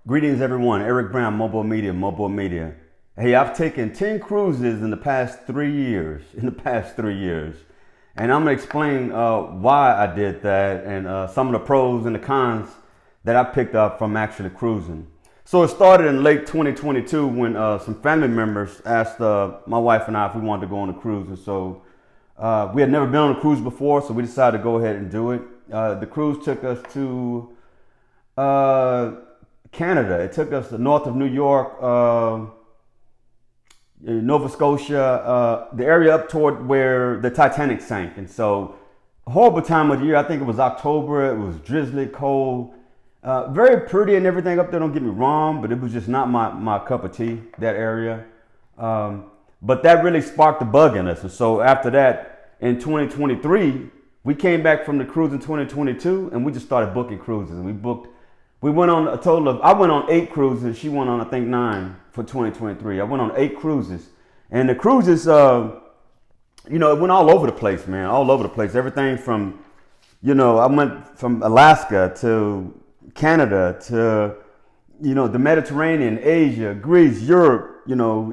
Greetings, everyone. Eric Brown, MOBO-Media, MOBO-Media. Hey, I've taken 10 cruises in the past 3 years. And I'm going to explain why I did that and some of the pros and the cons that I picked up from actually cruising. So it started in late 2022 when some family members asked my wife and I if we wanted to go on a cruise. And so we had never been on a cruise before, so we decided to go ahead and do it. The cruise took us to Canada. It took us to north of New York, Nova Scotia, the area up toward where the Titanic sank. And so a horrible time of the year. I think it was October. It was drizzly, cold, very pretty and everything up there. Don't get me wrong, but it was just not my cup of tea, that area. But that really sparked the bug in us. And so after that, in 2023, we came back from the cruise in 2022 and we just started booking cruises. And we went on a total of, I went on 8 cruises. She went on, I think, 9 for 2023. I went on 8 cruises. And the cruises, it went all over the place, man, all over the place. Everything from, I went from Alaska to Canada to, the Mediterranean, Asia, Greece, Europe,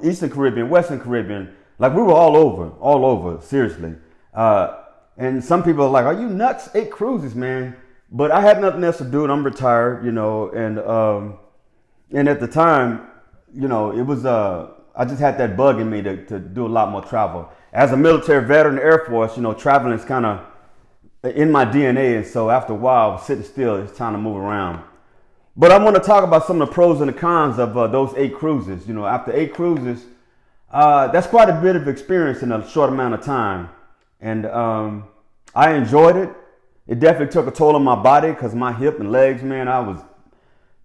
Eastern Caribbean, Western Caribbean. Like we were all over, seriously. And some people are like, are you nuts? 8 cruises, man. But I had nothing else to do, and I'm retired, and at the time, it was I just had that bug in me to do a lot more travel. As a military veteran in the Air Force, traveling is kind of in my DNA, and so after a while, sitting still, it's time to move around. But I want to talk about some of the pros and the cons of those 8 cruises. After 8 cruises, that's quite a bit of experience in a short amount of time, and I enjoyed it. It definitely took a toll on my body because my hip and legs, man, I was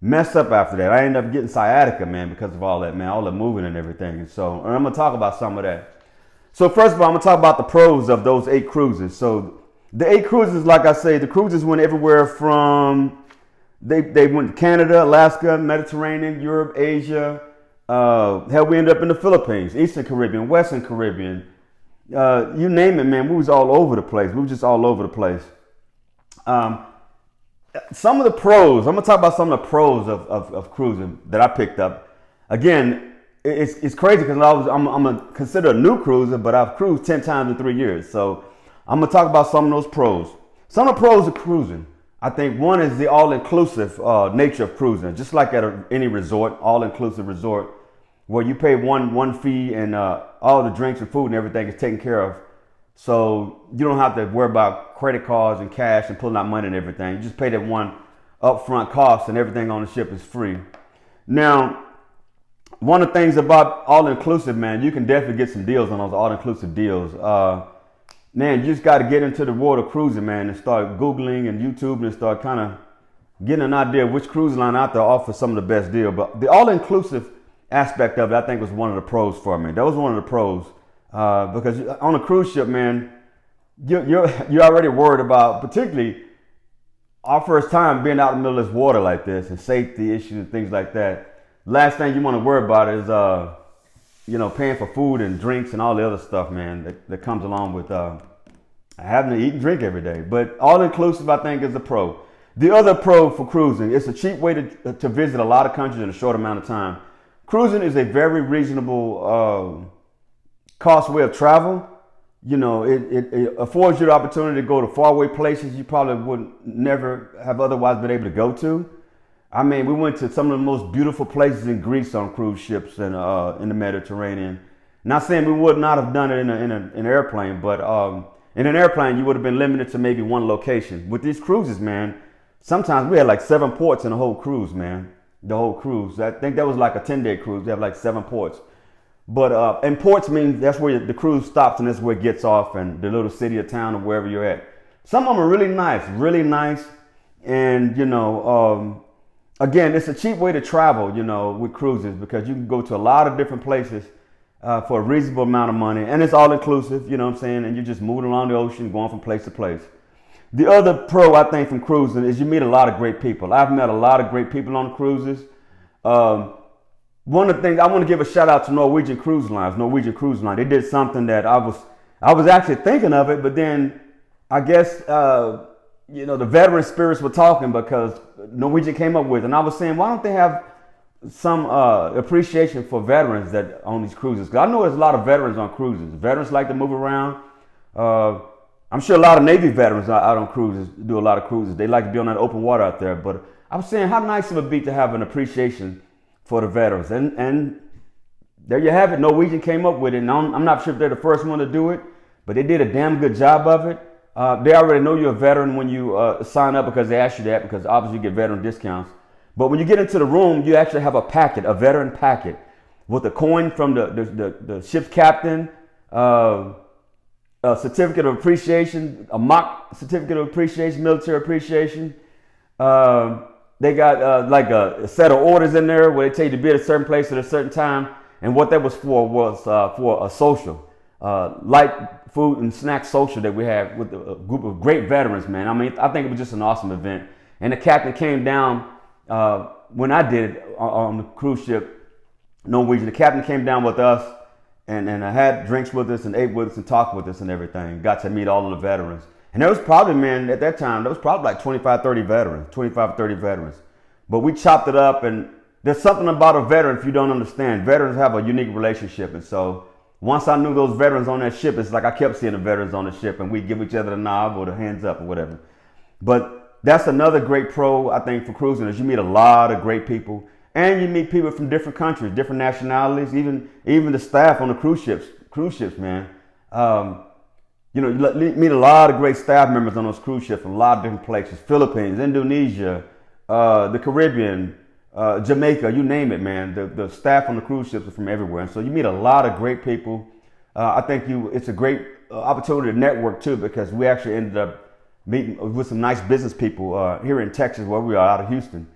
messed up after that. I ended up getting sciatica, man, because of all that, man, all the moving and everything. And so I'm going to talk about some of that. So first of all, I'm going to talk about the pros of those 8 cruises. So the 8 cruises, like I say, the cruises went everywhere from, they went to Canada, Alaska, Mediterranean, Europe, Asia. Hell, we ended up in the Philippines, Eastern Caribbean, Western Caribbean. You name it, man, we was all over the place. We were just all over the place. Some of the pros, I'm gonna talk about some of the pros of cruising that I picked up. Again, it's crazy because I'm considered a new cruiser, but I've cruised 10 times in 3 years. So I'm gonna talk about some of those pros. Some of the pros of cruising, I think one is the all-inclusive nature of cruising. Just like at any resort, all-inclusive resort, where you pay one fee and all the drinks and food and everything is taken care of. So you don't have to worry about credit cards and cash and pulling out money and everything. You just pay that one upfront cost and everything on the ship is free. Now, one of the things about all-inclusive, man, you can definitely get some deals on those all-inclusive deals. Man, you just got to get into the world of cruising, man, and start Googling and YouTube and start kind of getting an idea of which cruise line out there offers some of the best deal. But the all-inclusive aspect of it, I think, was one of the pros for me. That was one of the pros. Because on a cruise ship, man, you're already worried about, particularly our first time being out in the middle of this water like this and safety issues and things like that. Last thing you want to worry about is, paying for food and drinks and all the other stuff, man, that comes along with having to eat and drink every day. But all inclusive, I think, is a pro. The other pro for cruising, it's a cheap way to visit a lot of countries in a short amount of time. Cruising is a very reasonable cost way of travel. It affords you the opportunity to go to faraway places you probably would never have otherwise been able to go to. I mean, we went to some of the most beautiful places in Greece on cruise ships and in the Mediterranean. Not saying we would not have done it in an airplane, but in an airplane you would have been limited to maybe one location. With these cruises, man, sometimes we had like 7 ports in the whole cruise, man. The whole cruise. I think that was like a 10-day cruise. We have like 7 ports. But and ports means that's where the cruise stops and that's where it gets off and the little city or town or wherever you're at. Some of them are really nice. And, again, it's a cheap way to travel, with cruises because you can go to a lot of different places for a reasonable amount of money. And it's all inclusive, you know what I'm saying? And you're just moving along the ocean, going from place to place. The other pro, I think, from cruising is you meet a lot of great people. I've met a lot of great people on cruises. One of the things I want to give a shout out to Norwegian Cruise Line. They did something that I was actually thinking of it, but then I guess the veteran spirits were talking because Norwegian came up with it. And I was saying, why don't they have some appreciation for veterans that on these cruises. 'Cause I know there's a lot of veterans on cruises. Veterans like to move around. I'm sure a lot of Navy veterans are out on cruises, do a lot of cruises. They like to be on that open water out there. But I was saying how nice it would be to have an appreciation for the veterans. And there you have it. Norwegian came up with it. And I'm not sure if they're the first one to do it, but they did a damn good job of it. They already know you're a veteran when you sign up because they ask you that, because obviously you get veteran discounts. But when you get into the room, you actually have a packet, a veteran packet, with a coin from the ship's captain, a certificate of appreciation, a mock certificate of appreciation, military appreciation. They got like a set of orders in there where they tell you to be at a certain place at a certain time. And what that was for a social, light food and snack social that we had with a group of great veterans, man. I mean, I think it was just an awesome event. And the captain came down when I did it on the cruise ship, Norwegian. The captain came down with us and had drinks with us and ate with us and talked with us and everything. Got to meet all of the veterans. And there was probably, man, at that time, there was probably like 25, 30 veterans. But we chopped it up, and there's something about a veteran, if you don't understand. Veterans have a unique relationship. And so once I knew those veterans on that ship, it's like I kept seeing the veterans on the ship, and we'd give each other the nod or the hands up or whatever. But that's another great pro, I think, for cruising, is you meet a lot of great people. And you meet people from different countries, different nationalities, even the staff on the cruise ships, man. You meet a lot of great staff members on those cruise ships from a lot of different places. Philippines, Indonesia, the Caribbean, Jamaica, you name it, man. The staff on the cruise ships are from everywhere. And so you meet a lot of great people. I think it's a great opportunity to network too, because we actually ended up meeting with some nice business people here in Texas, where we are, out of Houston.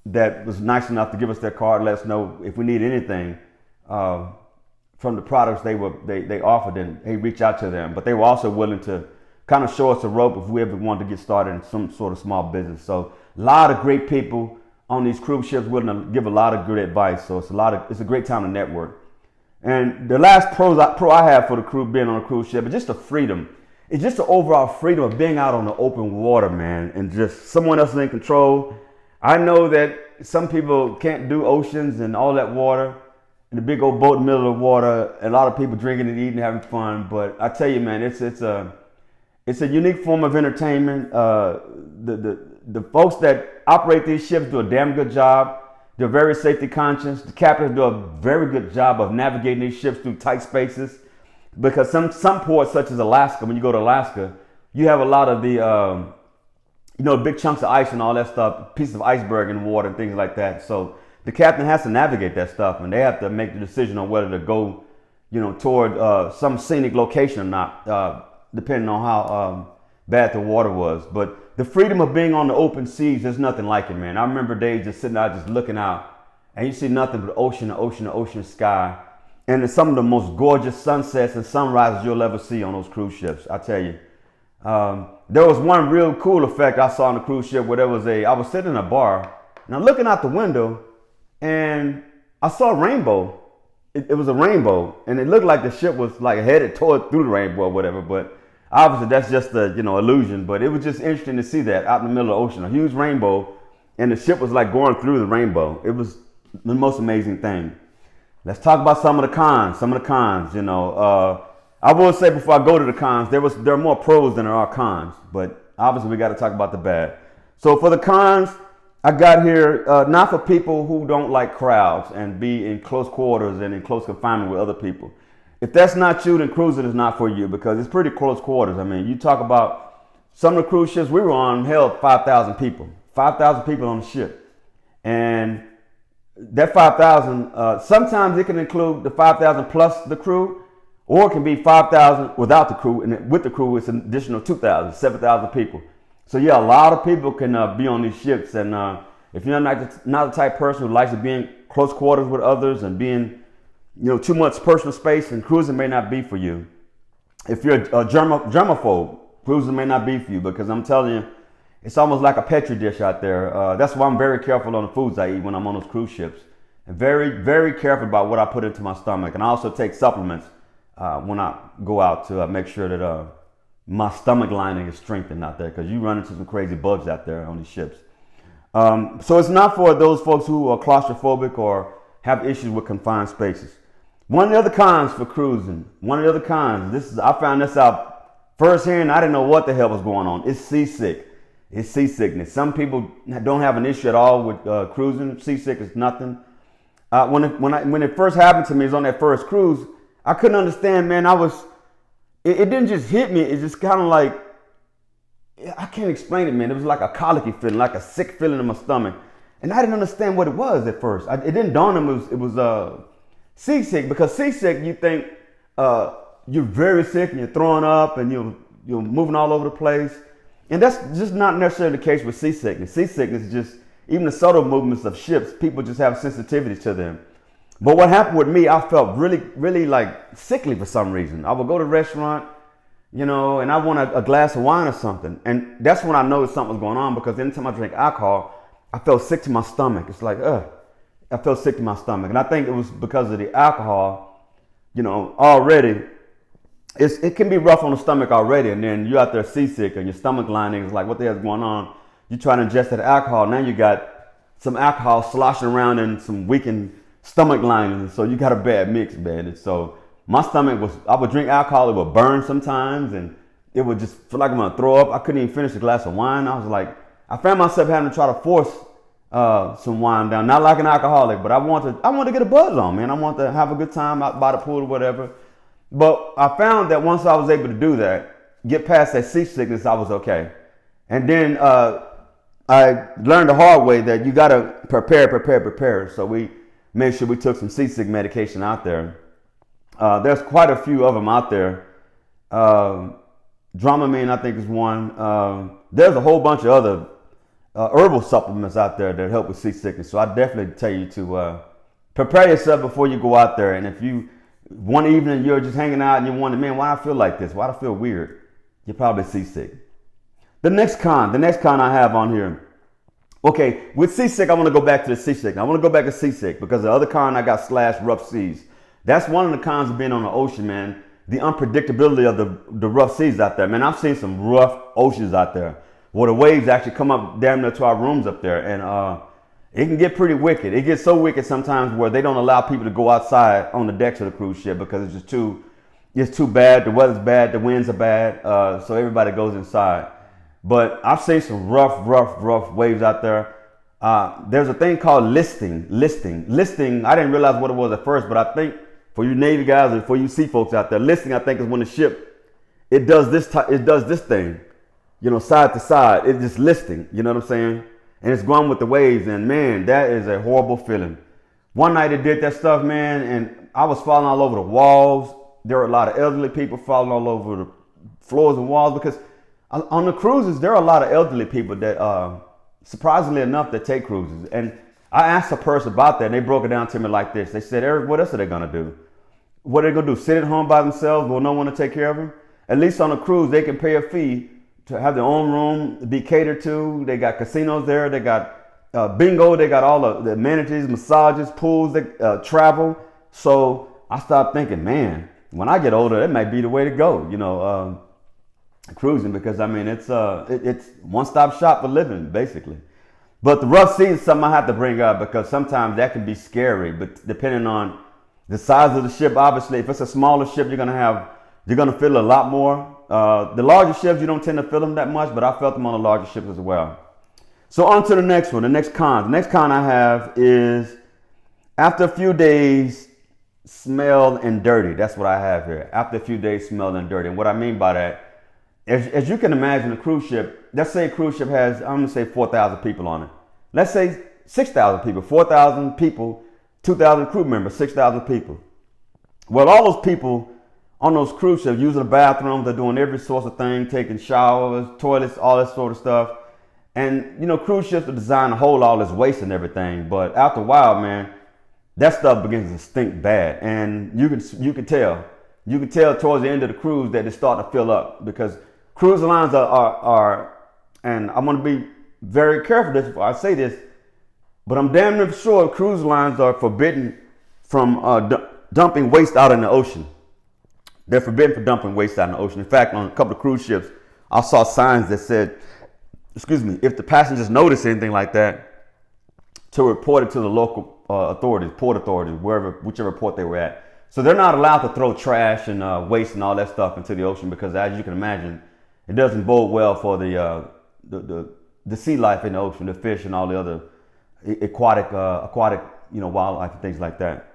That was nice enough to give us their card, let us know if we need anything from the products they offered, and hey, reach out to them. But they were also willing to kind of show us a rope if we ever wanted to get started in some sort of small business. So a lot of great people on these cruise ships willing to give a lot of good advice. So it's a great time to network. And the last pro I have for the crew being on a cruise ship is just the freedom. It's just the overall freedom of being out on the open water, man, and just someone else is in control. I know that some people can't do oceans and all that water and the big old boat in the middle of the water, and a lot of people drinking and eating, having fun. But I tell you, man, it's a unique form of entertainment. The folks that operate these ships do a damn good job. They're very safety conscious. The captains do a very good job of navigating these ships through tight spaces, because some ports, such as Alaska, when you go to Alaska, you have a lot of the big chunks of ice and all that stuff, pieces of iceberg in the water and things like that. So the captain has to navigate that stuff, and they have to make the decision on whether to go, toward some scenic location or not, depending on how bad the water was. But the freedom of being on the open seas, there's nothing like it, man. I remember days just sitting out, just looking out, and you see nothing but ocean sky. And it's some of the most gorgeous sunsets and sunrises you'll ever see on those cruise ships, I tell you. There was one real cool effect I saw on the cruise ship where I was sitting in a bar, and I'm looking out the window, and I saw a rainbow. It was a rainbow, and it looked like the ship was like headed through the rainbow or whatever, but obviously that's just a illusion. But it was just interesting to see that out in the middle of the ocean, a huge rainbow, and the ship was like going through the rainbow. It was the most amazing thing. Let's talk about some of the cons. I will say before I go to the cons, there are more pros than there are cons, but obviously we got to talk about the bad. So for the cons, I got here, not for people who don't like crowds and be in close quarters and in close confinement with other people. If that's not you, then cruising is not for you, because it's pretty close quarters. I mean, you talk about some of the cruise ships we were on held 5,000 people. 5,000 people on the ship. And that 5,000, sometimes it can include the 5,000 plus the crew, or it can be 5,000 without the crew, and with the crew it's an additional 2,000, 7,000 people. So yeah, a lot of people can be on these ships, and if you're not the type of person who likes to be in close quarters with others and being, too much personal space, then cruising may not be for you. If you're a germaphobe, cruising may not be for you, because I'm telling you, it's almost like a petri dish out there. That's why I'm very careful on the foods I eat when I'm on those cruise ships, and very, very careful about what I put into my stomach. And I also take supplements when I go out to make sure that my stomach lining is strengthened out there, because you run into some crazy bugs out there on these ships. So it's not for those folks who are claustrophobic or have issues with confined spaces. One of the other cons for cruising, I found this out firsthand. I didn't know what the hell was going on. It's seasick. It's seasickness. Some people don't have an issue at all with cruising. Seasick is nothing. When it first happened to me, it was on that first cruise. I couldn't understand, man. It didn't just hit me. It just kind of like, I can't explain it, man. It was like a colicky feeling, like a sick feeling in my stomach. And I didn't understand what it was at first. It didn't dawn on me it was seasick, because seasick, you think you're very sick and you're throwing up and you're moving all over the place. And that's just not necessarily the case with seasickness. Seasickness is just, even the subtle movements of ships, people just have sensitivity to them. But what happened with me, I felt really, really like sickly for some reason. I would go to a restaurant, and I want a glass of wine or something. And that's when I noticed something was going on, because anytime I drink alcohol, I felt sick to my stomach. It's like, I felt sick to my stomach. And I think it was because of the alcohol, already. It can be rough on the stomach already. And then you're out there seasick and your stomach lining is like, what the hell's going on? You try to ingest that alcohol. Now you got some alcohol sloshing around in some weakened stomach linings. So you got a bad mix, man. And so my stomach I would drink alcohol, it would burn sometimes, and it would just feel like I'm gonna throw up. I couldn't even finish a glass of wine. I was like, I found myself having to try to force some wine down. Not like an alcoholic, but I want to get a buzz on, man. I want to have a good time out by the pool or whatever. But I found that once I was able to do that, get past that seasickness, I was okay. And then I learned the hard way that you got to prepare. So we made sure we took some seasick medication out there. There's quite a few of them out there. Dramamine, I think, is one. There's a whole bunch of other herbal supplements out there that help with seasickness. So I definitely tell you to prepare yourself before you go out there. And if you, one evening you're just hanging out and you wonder, man, why do I feel like this? Why do I feel weird? You're probably seasick. The next con I have on here. Okay, with seasick, I want to go back to the seasick. I want to go back to seasick because the other con I got / rough seas. That's one of the cons of being on the ocean, man. The unpredictability of the rough seas out there. Man, I've seen some rough oceans out there where the waves actually come up damn near to our rooms up there. And it can get pretty wicked. It gets so wicked sometimes where they don't allow people to go outside on the decks of the cruise ship because it's too bad. The weather's bad. The winds are bad. So everybody goes inside. But I've seen some rough waves out there. There's a thing called listing. I didn't realize what it was at first, but I think for you Navy guys and for you sea folks out there, listing, I think, is when the ship, it does this thing, side to side. It's just listing, you know what I'm saying? And it's going with the waves, and man, that is a horrible feeling. One night it did that stuff, man, and I was falling all over the walls. There were a lot of elderly people falling all over the floors and walls because on the cruises, there are a lot of elderly people that, surprisingly enough, that take cruises. And I asked a person about that, and they broke it down to me like this. They said, Eric, what else are they going to do? What are they going to do? Sit at home by themselves with no one to take care of them? At least on a cruise, they can pay a fee to have their own room, be catered to. They got casinos there. They got bingo. They got all the amenities, massages, pools, travel. So I started thinking, man, when I get older, that might be the way to go, cruising, because I mean it's one-stop shop for living basically. But the rough sea is something I have to bring up because sometimes that can be scary. But depending on the size of the ship, obviously, if it's a smaller ship, you're gonna feel a lot more. The larger ships, you don't tend to feel them that much, but I felt them on the larger ships as well. So on to the next one, the next con. The next con I have is after a few days, smell and dirty. That's what I have here. After a few days, smell and dirty. And what I mean by that, as you can imagine, a cruise ship, let's say a cruise ship has, I'm going to say 4,000 people on it. Let's say 6,000 people, 4,000 people, 2,000 crew members, 6,000 people. Well, all those people on those cruise ships using the bathrooms, they're doing every sort of thing, taking showers, toilets, all that sort of stuff. And, cruise ships are designed to hold all this waste and everything. But after a while, man, that stuff begins to stink bad. And you can tell. You can tell towards the end of the cruise that it's starting to fill up because cruise lines are, and I'm going to be very careful before I say this, but I'm damn near sure cruise lines are forbidden from dumping waste out in the ocean. They're forbidden from dumping waste out in the ocean. In fact, on a couple of cruise ships, I saw signs that said if the passengers notice anything like that, to report it to the local authorities, port authorities, whichever port they were at. So they're not allowed to throw trash and waste and all that stuff into the ocean, because as you can imagine, it doesn't bode well for the sea life in the ocean, the fish and all the other aquatic wildlife and things like that.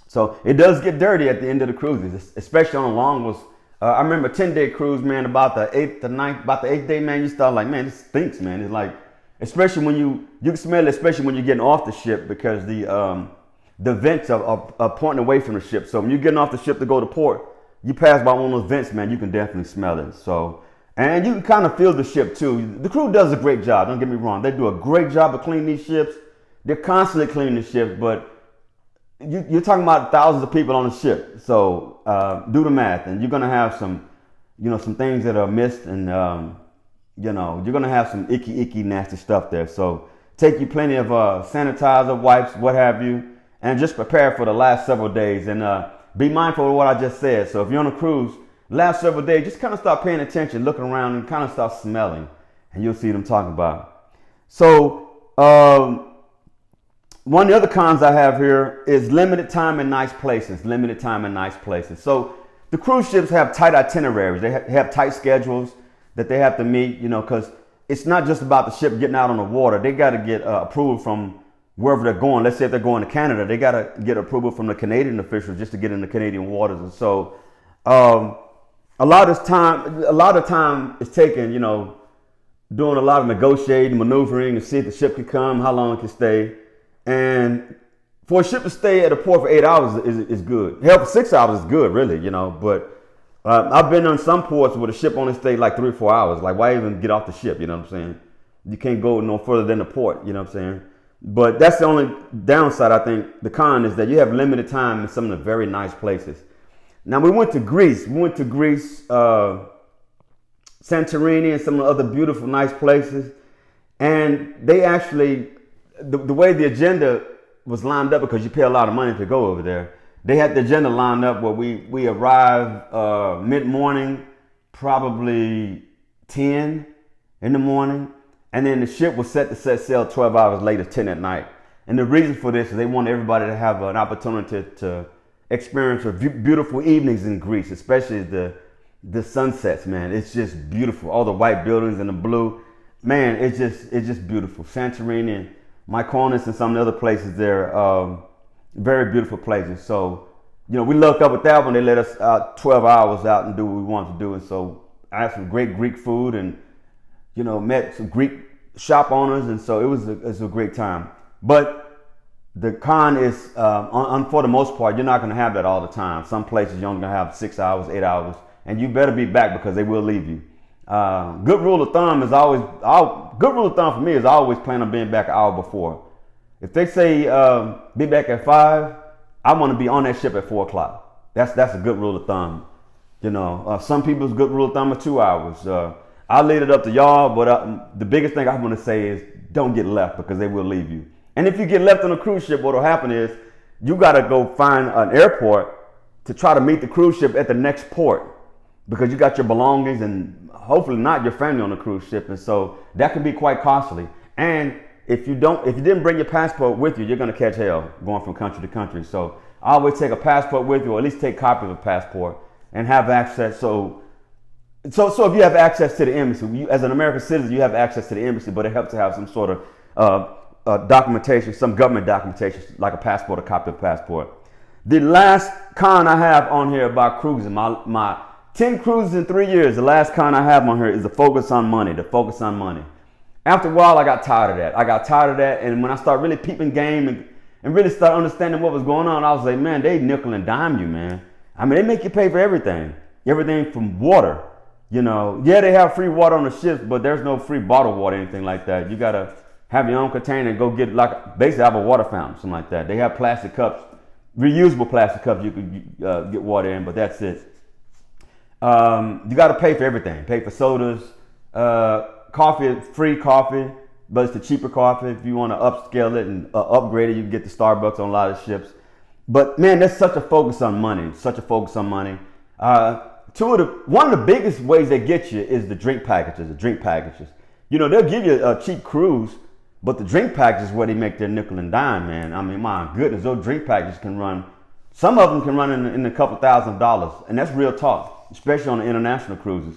So it does get dirty at the end of the cruises, especially on the long ones. I remember a 10-day cruise, man, about the eighth day, man, you start like, man, this stinks, man. It's like, especially when you can smell it, especially when you're getting off the ship, because the vents are pointing away from the ship. So when you're getting off the ship to go to port, you pass by one of those vents, man, you can definitely smell it. So, and you can kind of feel the ship too. The crew does a great job, don't get me wrong. They do a great job of cleaning these ships. They're constantly cleaning the ships, but you're talking about thousands of people on the ship. So do the math, and you're gonna have some things that are missed, and you're gonna have some icky, nasty stuff there. So take you plenty of sanitizer, wipes, what have you, and just prepare for the last several days. And be mindful of what I just said. So if you're on a cruise, last several days, just kind of start paying attention, looking around, and kind of start smelling, and you'll see what I'm talking about. So one of the other cons I have here is limited time in nice places. Limited time in nice places. So the cruise ships have tight itineraries. They have tight schedules that they have to meet, because it's not just about the ship getting out on the water. They got to get approval from wherever they're going. Let's say if they're going to Canada, they got to get approval from the Canadian officials just to get in the Canadian waters. And so a lot of time is taken, doing a lot of negotiating, maneuvering to see if the ship can come, how long it can stay. And for a ship to stay at a port for 8 hours is good. Hell, for 6 hours is good, really, But I've been on some ports where the ship only stayed like 3 or 4 hours. Like, why even get off the ship? You know what I'm saying? You can't go no further than the port. You know what I'm saying? But that's the only downside, I think. The con is that you have limited time in some of the very nice places. Now, we went to Greece. Santorini, and some of the other beautiful, nice places. And they actually, the way the agenda was lined up, because you pay a lot of money to go over there, they had the agenda lined up where we arrived mid-morning, probably 10 in the morning. And then the ship was set to set sail 12 hours later, 10 at night. And the reason for this is they want everybody to have an opportunity to experience beautiful evenings in Greece, especially the sunsets, man. It's just beautiful. All the white buildings and the blue, man. It's just beautiful. Santorini and Mykonos and some of the other places there, very beautiful places. So, we lucked up with that one. They let us out 12 hours out and do what we wanted to do. And so I had some great Greek food and, met some Greek shop owners. And so it was a great time. But the con is, for the most part, you're not going to have that all the time. Some places you're only going to have 6 hours, 8 hours, and you better be back because they will leave you. Good rule of thumb for me is always plan on being back an hour before. If they say be back at 5, I want to be on that ship at 4 o'clock. That's a good rule of thumb. Some people's good rule of thumb are 2 hours. I'll leave it up to y'all, but the biggest thing I want to say is don't get left, because they will leave you. And if you get left on a cruise ship, what will happen is you got to go find an airport to try to meet the cruise ship at the next port, because you got your belongings and hopefully not your family on the cruise ship. And so that can be quite costly. And if you didn't bring your passport with you, you're going to catch hell going from country to country. So I always take a passport with you, or at least take a copy of a passport and have access. So if you have access to the embassy, as an American citizen, you have access to the embassy, but it helps to have some sort of documentation, some government documentation, like a passport, a copy of a passport. The last con I have on here about cruising, my 10 cruises in 3 years, the last con I have on here is the focus on money, After a while, I got tired of that. And when I started really peeping game and really start understanding what was going on, I was like, man, they nickel and dime you, man. I mean, they make you pay for everything from water. Yeah, they have free water on the ships, but there's no free bottled water, anything like that. You got to have your own container and go get, basically have a water fountain, something like that. They have plastic cups, reusable plastic cups you can get water in, but that's it. You got to pay for everything. Pay for sodas, coffee, free coffee, but it's the cheaper coffee. If you want to upscale it and upgrade it, you can get the Starbucks on a lot of ships. But man, there's such a focus on money. One of the biggest ways they get you is the drink packages. You know, they'll give you a cheap cruise, but the drink package is where they make their nickel and dime, man. I mean, my goodness, those drink packages can run, some of them can run in a couple $1,000s, and that's real talk, especially on the international cruises.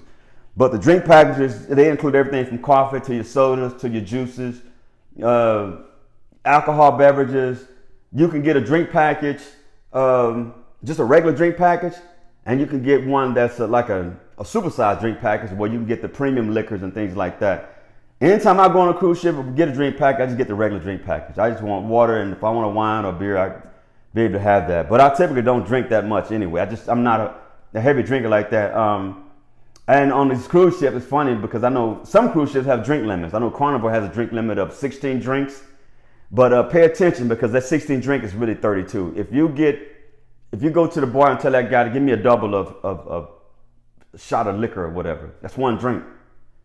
But the drink packages, they include everything from coffee to your sodas to your juices, alcohol beverages. You can get a drink package, just a regular drink package, and you can get one that's like a supersized drink package where you can get the premium liquors and things like that. Anytime I go on a cruise ship or get a drink package, I just get the regular drink package. I just want water, and if I want a wine or beer, I be able to have that. But I typically don't drink that much anyway. I'm not a heavy drinker like that. And on these cruise ships, it's funny because I know some cruise ships have drink limits. I know Carnival has a drink limit of 16 drinks, but pay attention because that 16 drink is really 32. If you go to the bar and tell that guy to give me a double of a shot of liquor or whatever, that's one drink.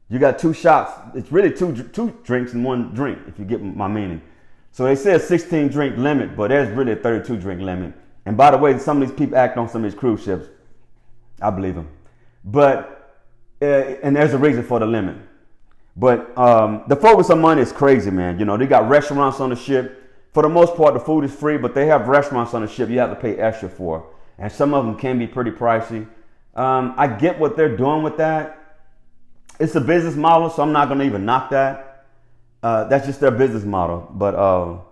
You got 2 shots. It's really two drinks in one drink, if you get my meaning. So they say a 16 drink limit, but there's really a 32 drink limit. And by the way, some of these people act on some of these cruise ships. I believe them. But and there's a reason for the limit. But the focus on money is crazy, man. You know, they got restaurants on the ship. For the most part, the food is free, but they have restaurants on the ship you have to pay extra for. And some of them can be pretty pricey. I get what they're doing with that. It's a business model, so I'm not going to even knock that. That's just their business model. But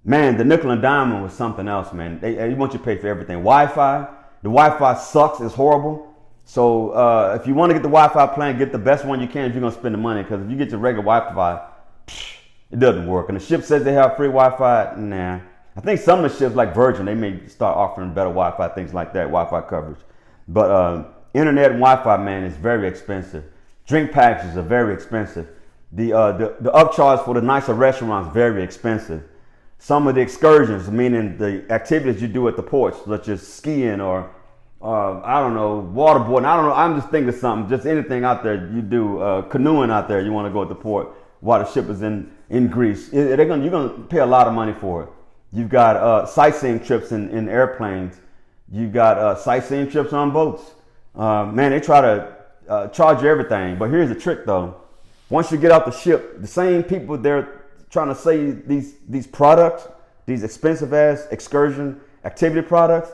man, the nickel and diamond was something else, man. They want you to pay for everything. Wi-Fi, the Wi-Fi sucks. It's horrible. So if you want to get the Wi-Fi plan, get the best one you can if you're going to spend the money. Because if you get your regular Wi-Fi, it doesn't work. And the ship says they have free Wi-Fi. Nah. I think some of the ships like Virgin, they may start offering better Wi-Fi, things like that, Wi-Fi coverage. But internet and Wi-Fi, man, is very expensive. Drink packages are very expensive. The upcharge for the nicer restaurants, very expensive. Some of the excursions, meaning the activities you do at the ports, such as skiing or I don't know, waterboarding. I don't know. I'm just thinking of something. Just anything out there you do, canoeing out there. You want to go at the port while the ship is in Greece. You're gonna pay a lot of money for it. You've got sightseeing trips in airplanes. You've got sightseeing trips on boats. Man, they try to charge you everything. But here's the trick, though. Once you get off the ship, the same people they're trying to sell you these products, these expensive ass excursion activity products.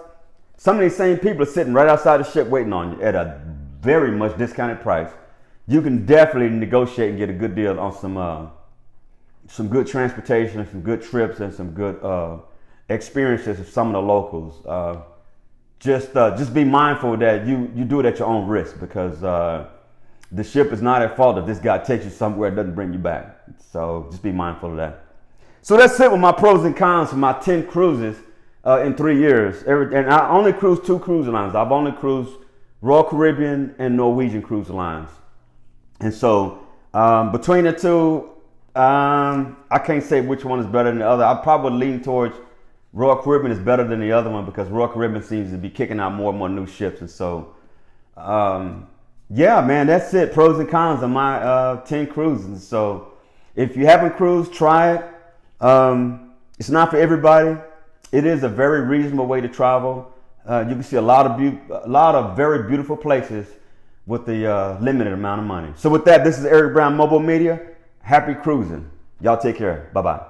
Some of these same people are sitting right outside the ship waiting on you at a very much discounted price. You can definitely negotiate and get a good deal on some good transportation, some good trips, and some good experiences with some of the locals. Just be mindful that you do it at your own risk, because the ship is not at fault if this guy takes you somewhere and doesn't bring you back. So just be mindful of that. So that's it with my pros and cons for my 10 cruises in 3 years. And I only cruised 2 cruise lines. I've only cruised Royal Caribbean and Norwegian Cruise Lines. And so between the two, I can't say which one is better than the other. I probably lean towards Royal Caribbean is better than the other one, because Royal Caribbean seems to be kicking out more and more new ships. And so, yeah, man, that's it. Pros and cons of my 10 cruises. So if you haven't cruised, try it. It's not for everybody. It is a very reasonable way to travel. You can see a lot of very beautiful places with the limited amount of money. So with that, this is Eric Brown, MOBO-Media. Happy cruising. Y'all take care. Bye-bye.